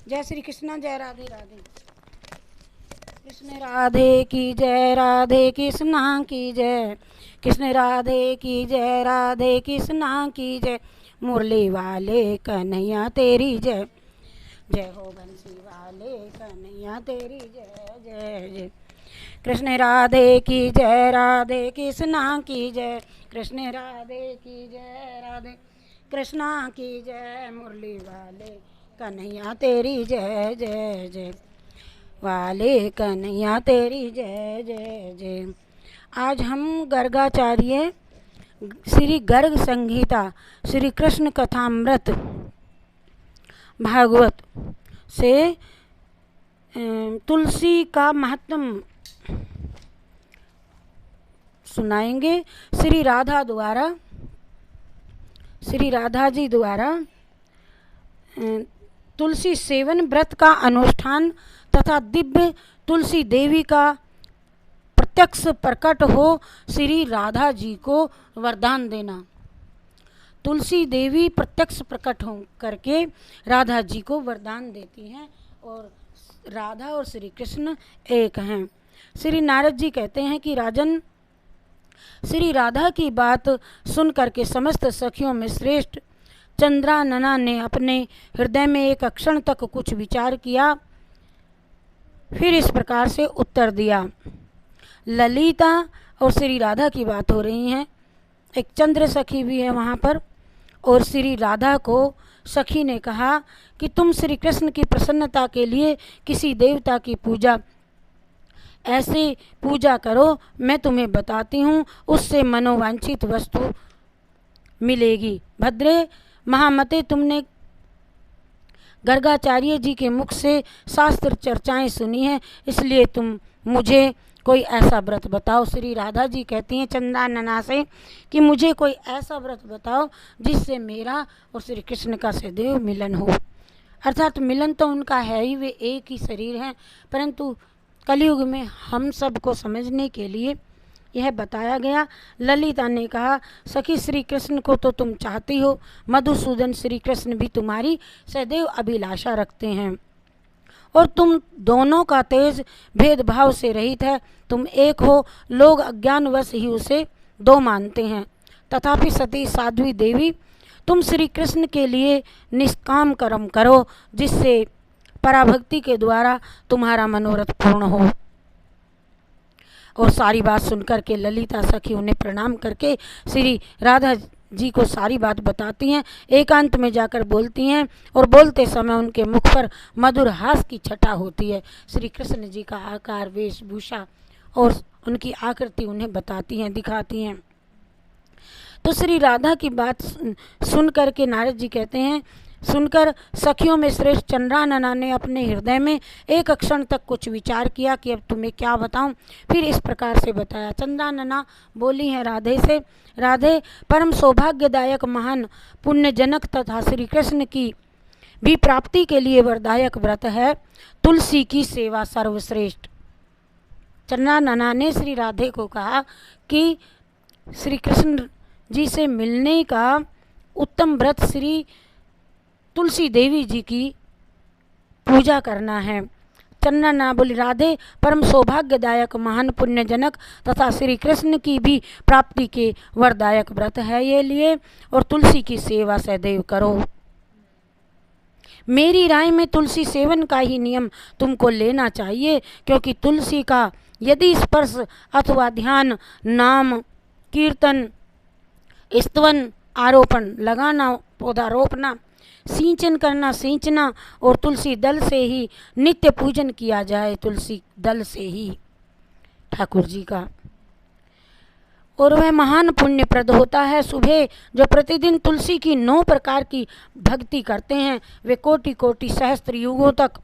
जय श्री कृष्ण, जय राधे राधे। कृष्ण राधे की जय, राधे कृष्णा की जय। कृष्ण राधे की जय, राधे कृष्णा की जय। मुरली वाले कन्हैया तेरी जय। जय हो बंसी वाले कन्हैया तेरी जय जय जय। कृष्ण राधे की जय, राधे कृष्णा की जय। कृष्ण राधे की जय, राधे कृष्णा की जय। मुरली वाले कन्हैया तेरी जय जय जय। वाले कन्हैया तेरी जय जय जय। आज हम गर्गाचार्य श्री गर्ग संहिता श्री कृष्ण कथामृत भागवत से तुलसी का महत्व सुनाएंगे। श्री राधा जी द्वारा तुलसी सेवन व्रत का अनुष्ठान तथा दिव्य तुलसी देवी का प्रत्यक्ष प्रकट हो श्री राधा जी को वरदान देना। तुलसी देवी प्रत्यक्ष प्रकट हो करके राधा जी को वरदान देती हैं और राधा और श्री कृष्ण एक हैं। श्री नारद जी कहते हैं कि राजन, श्री राधा की बात सुन करके समस्त सखियों में श्रेष्ठ चंद्रानना ने अपने हृदय में एक क्षण तक कुछ विचार किया, फिर इस प्रकार से उत्तर दिया। ललिता और श्री राधा की बात हो रही है, एक चंद्र सखी भी है वहाँ पर, और श्री राधा को सखी ने कहा कि तुम श्री कृष्ण की प्रसन्नता के लिए किसी देवता की पूजा ऐसे पूजा करो, मैं तुम्हें बताती हूँ, उससे मनोवांछित वस्तु मिलेगी। भद्रे महामते, तुमने गर्गाचार्य जी के मुख से शास्त्र चर्चाएं सुनी हैं, इसलिए तुम मुझे कोई ऐसा व्रत बताओ। श्री राधा जी कहती हैं चंद्रानना से कि मुझे कोई ऐसा व्रत बताओ जिससे मेरा और श्री कृष्ण का सदैव मिलन हो। अर्थात मिलन तो उनका है ही, वे एक ही शरीर हैं, परंतु कलयुग में हम सबको समझने के लिए यह बताया गया। ललिता ने कहा, सखी श्री कृष्ण को तो तुम चाहती हो, मधुसूदन श्री कृष्ण भी तुम्हारी सदैव अभिलाषा रखते हैं और तुम दोनों का तेज भेदभाव से रहित है। तुम एक हो, लोग अज्ञानवश ही उसे दो मानते हैं। तथापि सती साध्वी देवी, तुम श्री कृष्ण के लिए निष्काम कर्म करो, जिससे पराभक्ति के द्वारा तुम्हारा मनोरथ पूर्ण हो। और सारी बात सुनकर के ललिता सखी उन्हें प्रणाम करके श्री राधा जी को सारी बात बताती हैं। एकांत में जाकर बोलती हैं और बोलते समय उनके मुख पर मधुर हास की छटा होती है। श्री कृष्ण जी का आकार, वेशभूषा और उनकी आकृति उन्हें बताती हैं, दिखाती हैं। तो श्री राधा की बात सुन करके नारद जी कहते हैं, सुनकर सखियों में श्रेष्ठ चंद्रानना ने अपने हृदय में एक क्षण तक कुछ विचार किया कि अब तुम्हें क्या बताऊं। फिर इस प्रकार से बताया। चंद्रानना बोली हैं राधे से, राधे, परम सौभाग्यदायक महान पुण्यजनक तथा श्री कृष्ण की भी प्राप्ति के लिए वरदायक व्रत है तुलसी की सेवा सर्वश्रेष्ठ। चंद्रानना ने श्री राधे को कहा कि श्री कृष्ण जी से मिलने का उत्तम व्रत श्री तुलसी देवी जी की पूजा करना है। चंद्रानना बोली, राधे, परम सौभाग्यदायक महान पुण्यजनक तथा श्री कृष्ण की भी प्राप्ति के वरदायक व्रत है ये लिए, और तुलसी की सेवा सदैव करो। मेरी राय में तुलसी सेवन का ही नियम तुमको लेना चाहिए, क्योंकि तुलसी का यदि स्पर्श अथवा ध्यान, नाम कीर्तन, स्तवन, आरोपण, लगाना, पौधा रोपना, सिंचन करना, सींचना और तुलसी दल से ही नित्य पूजन किया जाए, तुलसी दल से ही ठाकुर जी का, और वह महान पुण्यप्रद होता है। सुबह जो प्रतिदिन तुलसी की 9 प्रकार की भक्ति करते हैं, वे कोटि कोटि सहस्त्र युगों तक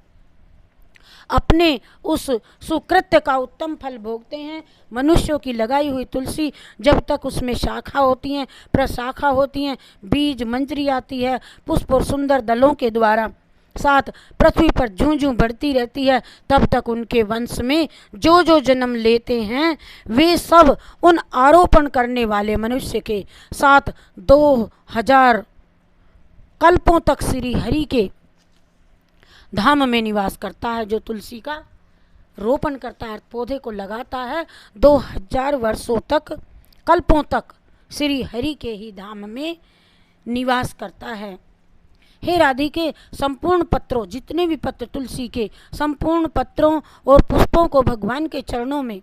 अपने उस सुकृत्य का उत्तम फल भोगते हैं। मनुष्यों की लगाई हुई तुलसी जब तक उसमें शाखा होती हैं, प्रशाखा होती हैं, बीज मंजरी आती है, पुष्प और सुंदर दलों के द्वारा साथ पृथ्वी पर जूं जूं बढ़ती रहती है, तब तक उनके वंश में जो जो जन्म लेते हैं वे सब उन आरोपण करने वाले मनुष्य के साथ 2000 कल्पों तक श्री हरि के धाम में निवास करता है, जो तुलसी का रोपण करता है, पौधे को लगाता है, 2000 वर्षों तक, कल्पों तक श्री हरि के ही धाम में निवास करता है। हे राधिके, संपूर्ण पत्रों, जितने भी पत्र तुलसी के, संपूर्ण पत्रों और पुष्पों को भगवान के चरणों में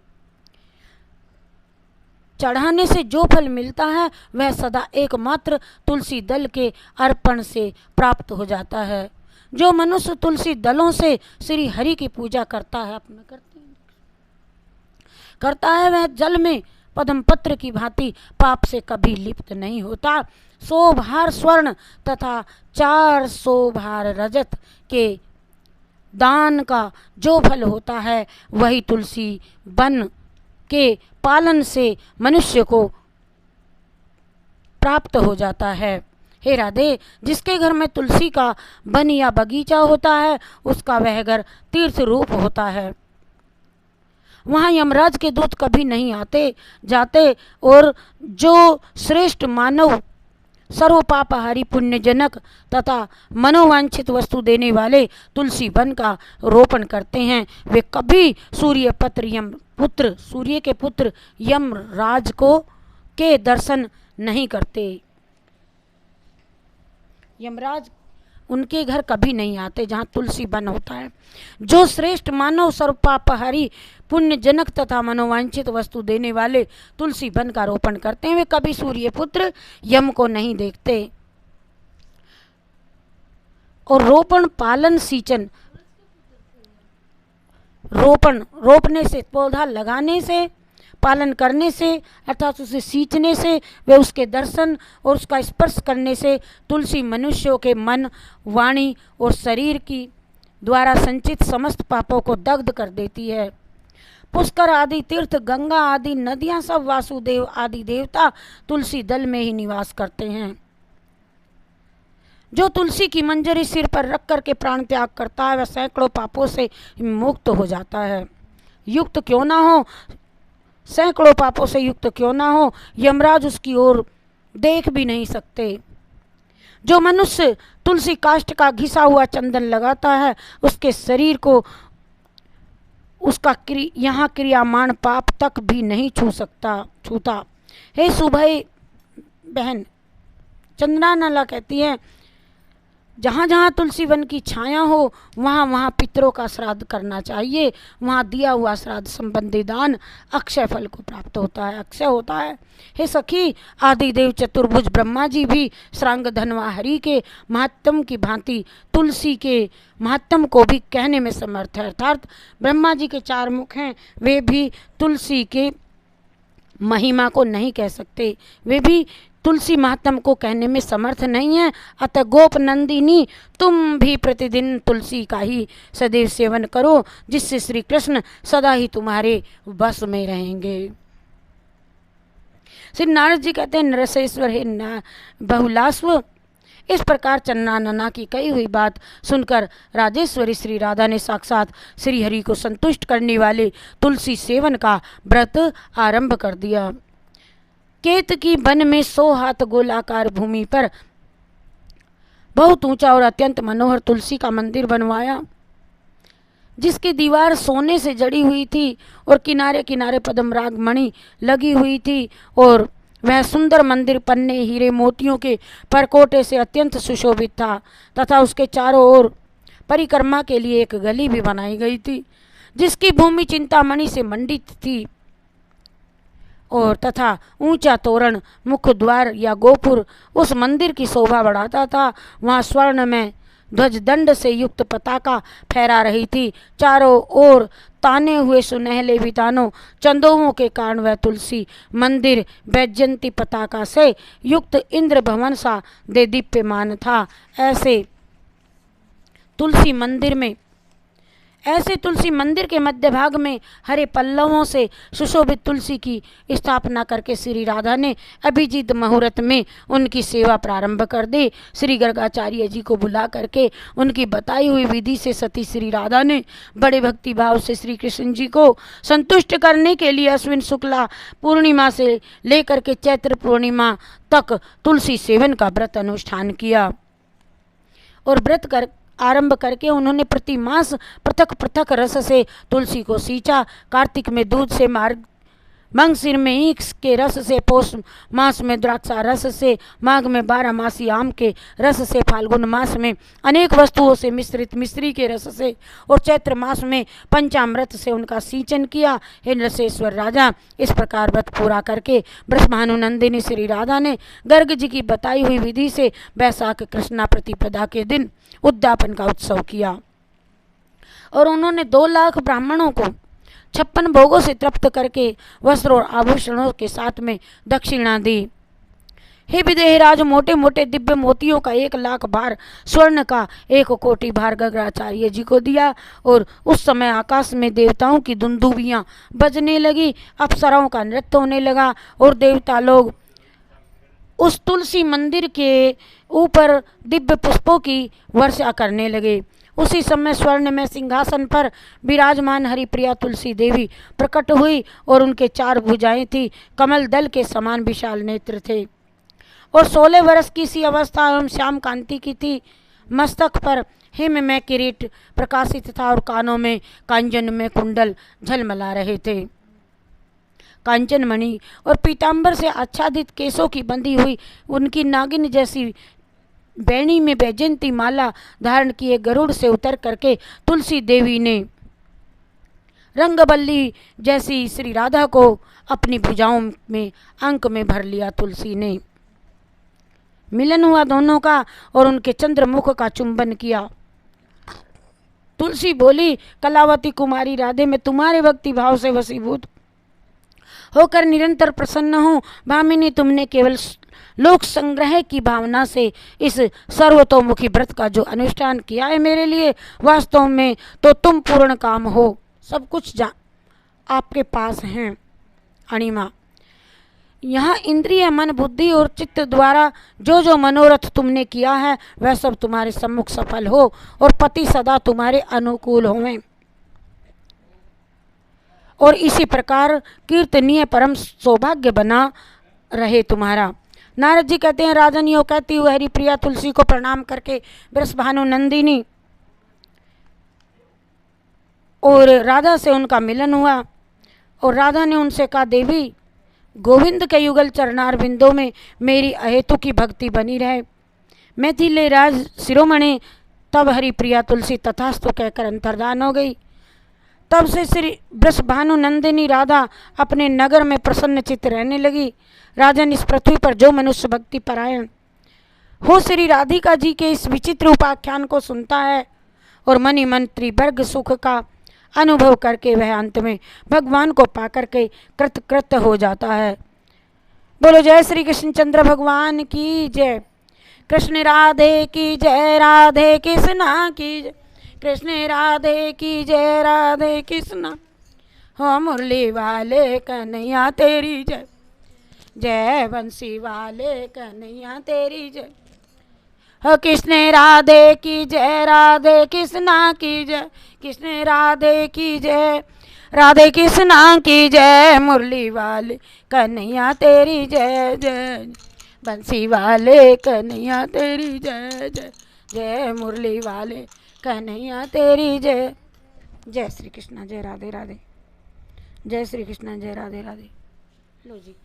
चढ़ाने से जो फल मिलता है वह सदा एकमात्र तुलसी दल के अर्पण से प्राप्त हो जाता है। जो मनुष्य तुलसी दलों से श्री हरि की पूजा करता है, अपना करता है, वह जल में पद्म पत्र की भांति पाप से कभी लिप्त नहीं होता। 100 भार स्वर्ण तथा 400 भार रजत के दान का जो फल होता है वही तुलसी वन के पालन से मनुष्य को प्राप्त हो जाता है। हे राधे, जिसके घर में तुलसी का वन या बगीचा होता है उसका वह घर तीर्थ रूप होता है। वहाँ यमराज के दूत कभी नहीं आते जाते, और जो श्रेष्ठ मानव सर्व पापहारी पुण्यजनक तथा मनोवांछित वस्तु देने वाले तुलसी वन का रोपण करते हैं, वे कभी सूर्य के पुत्र यमराज को के दर्शन नहीं करते। यमराज उनके घर कभी नहीं आते जहाँ तुलसी वन होता है। जो श्रेष्ठ मानव सर्वपापहारी पुण्यजनक तथा मनोवांछित वस्तु देने वाले तुलसी वन का रोपण करते हैं, वे कभी सूर्य पुत्र यम को नहीं देखते। और रोपण, पालन, सींचन, रोपने से, पौधा लगाने से, पालन करने से अर्थात उसे सींचने से, वे उसके दर्शन और उसका स्पर्श करने से तुलसी मनुष्यों के मन, वाणी और शरीर की द्वारा संचित समस्त पापों को दग्ध कर देती है। पुष्कर आदि तीर्थ, गंगा आदि नदियां, सब वासुदेव आदि देवता तुलसी दल में ही निवास करते हैं। जो तुलसी की मंजरी सिर पर रख करके प्राण त्याग करता है वह सैकड़ों पापों से मुक्त हो जाता है। युक्त क्यों ना हो, सैकड़ों पापों से युक्त क्यों ना हो, यमराज उसकी ओर देख भी नहीं सकते। जो मनुष्य तुलसी काष्ठ का घिसा हुआ चंदन लगाता है उसके शरीर को उसका यहाँ क्रियामान पाप तक भी नहीं छूता। हे सुभय बहन, चंद्रानला कहती है, जहाँ जहाँ तुलसी वन की छाया हो वहाँ वहाँ पितरों का श्राद्ध करना चाहिए। वहाँ दिया हुआ श्राद्ध संबंधी दान अक्षय फल को प्राप्त होता है, अक्षय होता है। हे सखी, आदिदेव चतुर्भुज ब्रह्मा जी भी श्रांग धनवा हरि के महात्म की भांति तुलसी के महात्म को भी कहने में समर्थ है। अर्थात ब्रह्मा जी के 4 मुख हैं, वे भी तुलसी के महिमा को नहीं कह सकते, वे भी तुलसी महात्म को कहने में समर्थ नहीं है। अतः गोप नंदिनी, तुम भी प्रतिदिन तुलसी का ही सदैव सेवन करो, जिससे श्री कृष्ण सदा ही तुम्हारे बस में रहेंगे। श्री नारद जी कहते हैं, नरसेश्वर हे बहुलास्व। इस प्रकार चंद्रानना की कही हुई बात सुनकर राजेश्वरी श्री राधा ने साक्षात श्री हरि को संतुष्ट करने वाले तुलसी सेवन का व्रत आरंभ कर दिया। केत की वन में 100 हाथ गोलाकार भूमि पर बहुत ऊंचा और अत्यंत मनोहर तुलसी का मंदिर बनवाया, जिसकी दीवार सोने से जड़ी हुई थी और किनारे किनारे पद्मराग मणि लगी हुई थी, और वह सुंदर मंदिर पन्ने, हीरे, मोतियों के परकोटे से अत्यंत सुशोभित था तथा उसके चारों ओर परिक्रमा के लिए एक गली भी बनाई गई थी, जिसकी भूमि चिंतामणि से मंडित थी, और तथा ऊंचा तोरण, मुख्य द्वार या गोपुर उस मंदिर की शोभा बढ़ाता था। वहाँ स्वर्ण में ध्वज दंड से युक्त पताका फहरा रही थी। चारों ओर ताने हुए सुनहले वितानों चंदोमों के कारण वह तुलसी मंदिर वैजयंती पताका से युक्त इंद्र भवन सा दे दीप्यमान था। ऐसे तुलसी मंदिर के मध्य भाग में हरे पल्लवों से सुशोभित तुलसी की स्थापना करके श्री राधा ने अभिजीत मुहूर्त में उनकी सेवा प्रारंभ कर दी। श्री गर्गाचार्य जी को बुला करके उनकी बताई हुई विधि से सती श्री राधा ने बड़े भक्ति भाव से श्री कृष्ण जी को संतुष्ट करने के लिए अश्विन शुक्ला पूर्णिमा से लेकर के चैत्र पूर्णिमा तक तुलसी सेवन का व्रत अनुष्ठान किया। और व्रत कर आरंभ करके उन्होंने प्रति मास पृथक पृथक रस से तुलसी को सींचा। कार्तिक में दूध से, मंगसिर में ईख के रस से, पौष मास में द्राक्षा रस से, माघ में 12 मासी आम के रस से, फाल्गुन मास में अनेक वस्तुओं से मिश्रित मिश्री के रस से और चैत्र मास में पंचामृत से उनका सिंचन किया। हे नरसेश्वर राजा, इस प्रकार व्रत पूरा करके ब्रह्मानुनंदिनी श्री राधा ने गर्ग जी की बताई हुई विधि से वैशाख कृष्णा प्रतिपदा के दिन उद्यापन का उत्सव किया और उन्होंने 2 लाख ब्राह्मणों को 56 भोगों से तृप्त करके वस्त्र और आभूषणों के साथ में दक्षिणा दी। हे विदेहराज, मोटे मोटे दिव्य मोतियों का 1 लाख भार, स्वर्ण का 1 कोटि भार गगराचार्य जी को दिया। और उस समय आकाश में देवताओं की दुंदुभियां बजने लगी, अप्सराओं का नृत्य होने लगा और देवता लोग उस तुलसी मंदिर के ऊपर दिव्य पुष्पों की वर्षा करने लगे। उसी समय स्वर्ण में सिंहासन पर विराजमान हरिप्रिया तुलसी देवी प्रकट हुई और उनके 4 भुजाएं थी, कमल दल के समान विशाल नेत्र थे और 16 वर्ष की सी अवस्था एवं श्याम कांति की थी। मस्तक पर हिम में किरीट प्रकाशित था और कानों में कांचन में कुंडल झलमला रहे थे। कांचन मणि और पीतांबर से आच्छादित केसों की बंधी हुई उनकी नागिन जैसी बैणी में बैजंती माला धारण किए गरुड़ से उतर करके तुलसी देवी ने रंगबल्ली जैसी श्री राधा को अपनी भुजाओं में अंक में भर लिया। तुलसी ने मिलन हुआ दोनों का और उनके चंद्रमुख का चुंबन किया। तुलसी बोली, कलावती कुमारी राधे, मैं तुम्हारे भक्ति भाव से वशीभूत होकर निरंतर प्रसन्न हूँ। भामिनी, तुमने केवल लोक संग्रह की भावना से इस सर्वतोमुखी व्रत का जो अनुष्ठान किया है मेरे लिए, वास्तव में तो तुम पूर्ण काम हो, सब कुछ आपके पास हैं। अणिमा, यहाँ इंद्रिय, मन, बुद्धि और चित्त द्वारा जो जो मनोरथ तुमने किया है वह सब तुम्हारे सम्मुख सफल हो और पति सदा तुम्हारे अनुकूल होवें और इसी प्रकार कीर्तनीय परम सौभाग्य बना रहे तुम्हारा। नारद जी कहते हैं, राजन यो कहती हुई हरिप्रिया तुलसी को प्रणाम करके वृषभानु नंदिनी और राधा से उनका मिलन हुआ और राधा ने उनसे कहा, देवी, गोविंद के युगल चरणार बिंदों में मेरी अहेतु की भक्ति बनी रहे। मैथिले राज शिरोमणि। तब हरिप्रिया तुलसी तथास्तु कहकर अंतर्धान हो गई। तब से श्री वृषभानु नंदिनी राधा अपने नगर में प्रसन्न चित्त रहने लगी। राजन, इस पृथ्वी पर जो मनुष्य भक्ति परायण हो श्री राधिका जी के इस विचित्र उपाख्यान को सुनता है और मनि मन त्रिवर्ग सुख का अनुभव करके वह अंत में भगवान को पाकर के कृतकृत्य हो जाता है। बोलो जय श्री कृष्ण चंद्र भगवान की जय। कृष्ण राधे की जय, राधे कृष्णा की जय, कृष्ण राधे की जय, राधे कृष्णा। हो मुरली वाले कन्हैया तेरी जय, जय बंसी वाले कन्हैया तेरी जय। हो कृष्ण राधे की जय, राधे कृष्णा की जय, कृष्ण राधे की जय, राधे कृष्णा की जय। मुरली वाले कन्हैया तेरी जय, जय बंसी वाले कन्हैया तेरी जय, जय जय मुरली वाले कन्हैया तेरी जय। जय श्री कृष्ण, जय राधे राधे, जय श्री कृष्ण, जय राधे राधे। लो जी।